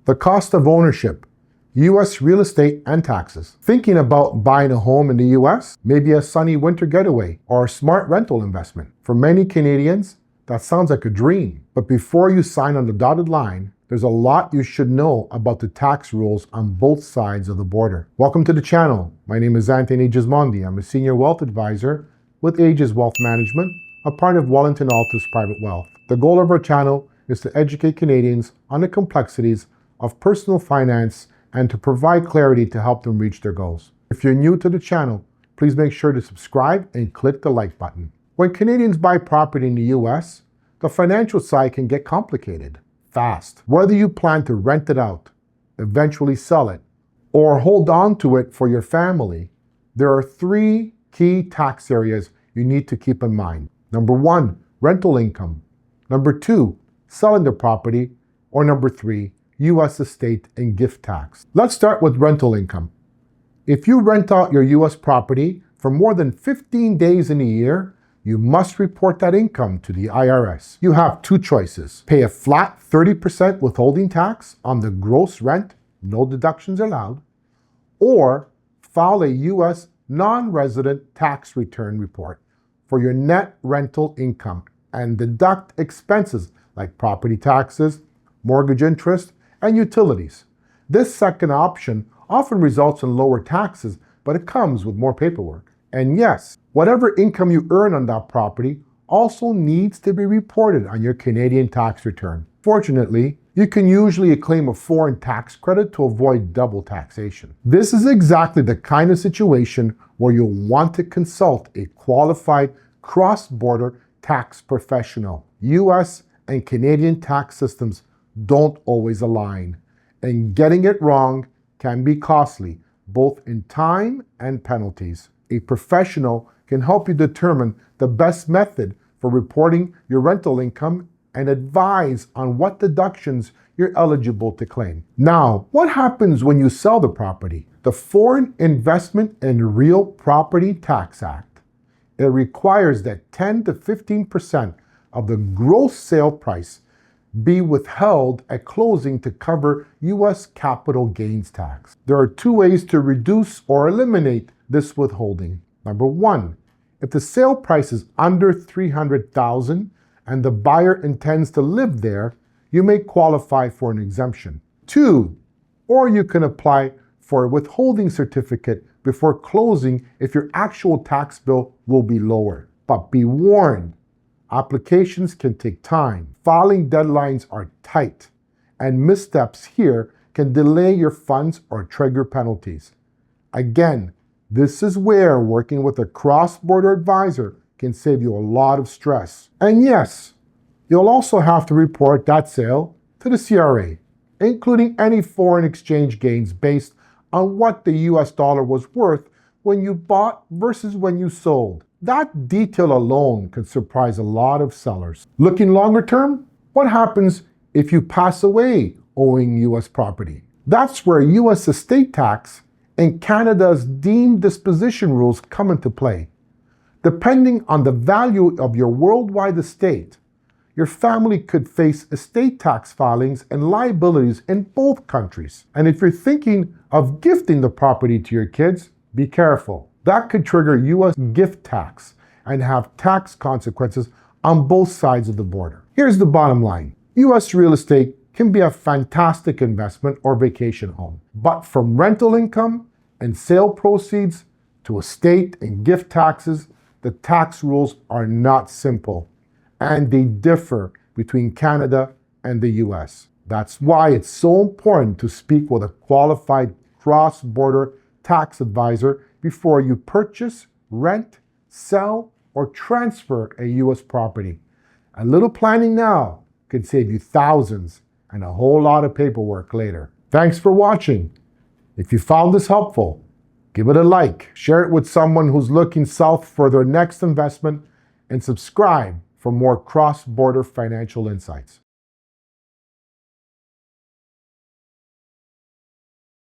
The cost of ownership, U.S. real estate and taxes. Thinking about buying a home in the U.S., maybe a sunny winter getaway or a smart rental investment. For many Canadians, that sounds like a dream. But before you sign on the dotted line, there's a lot you should know about the tax rules on both sides of the border. Welcome to the channel. My name is Anthony Gismondi. I'm a senior wealth advisor with Aegis Wealth Management, a part of Wellington-Altus Private Wealth. The goal of our channel is to educate Canadians on the complexities of personal finance and to provide clarity to help them reach their goals. If you're new to the channel, please make sure to subscribe and click the like button. When Canadians buy property in the US, the financial side can get complicated fast. Whether you plan to rent it out, eventually sell it, or hold on to it for your family, there are three key tax areas you need to keep in mind. Number one, rental income. Number two, selling the property. Or number three, U.S. estate and gift tax. Let's start with rental income. If you rent out your U.S. property for more than 15 days in a year, you must report that income to the IRS. You have two choices. Pay a flat 30% withholding tax on the gross rent, no deductions allowed, or file a U.S. non-resident tax return report for your net rental income and deduct expenses like property taxes, mortgage interest, and utilities. This second option often results in lower taxes, but it comes with more paperwork. And yes, whatever income you earn on that property also needs to be reported on your Canadian tax return. Fortunately, you can usually claim a foreign tax credit to avoid double taxation. This is exactly the kind of situation where you'll want to consult a qualified cross-border tax professional. US and Canadian tax systems don't always align, and getting it wrong can be costly, both in time and penalties. A professional can help you determine the best method for reporting your rental income and advise on what deductions you're eligible to claim. Now, what happens when you sell the property? The Foreign Investment and Real Property Tax Act, it requires that 10 to 15% of the gross sale price be withheld at closing to cover U.S. capital gains tax. There are two ways to reduce or eliminate this withholding. Number one, if the sale price is under $300,000 and the buyer intends to live there, you may qualify for an exemption. Two, or you can apply for a withholding certificate before closing if your actual tax bill will be lower. But be warned, applications can take time. Filing deadlines are tight, and missteps here can delay your funds or trigger penalties. Again, this is where working with a cross-border advisor can save you a lot of stress. And yes, you'll also have to report that sale to the CRA, including any foreign exchange gains based on what the US dollar was worth when you bought versus when you sold. That detail alone can surprise a lot of sellers. Looking longer term, what happens if you pass away owing US property? That's where US estate tax and Canada's deemed disposition rules come into play. Depending on the value of your worldwide estate, your family could face estate tax filings and liabilities in both countries. And if you're thinking of gifting the property to your kids, be careful. That could trigger U.S. gift tax and have tax consequences on both sides of the border. Here's the bottom line. U.S. real estate can be a fantastic investment or vacation home. But from rental income and sale proceeds to estate and gift taxes, the tax rules are not simple, and they differ between Canada and the U.S. That's why it's so important to speak with a qualified cross-border tax advisor before you purchase, rent, sell, or transfer a U.S. property. A little planning now could save you thousands and a whole lot of paperwork later. Thanks for watching. If you found this helpful, give it a like, share it with someone who's looking south for their next investment, and subscribe for more cross-border financial insights.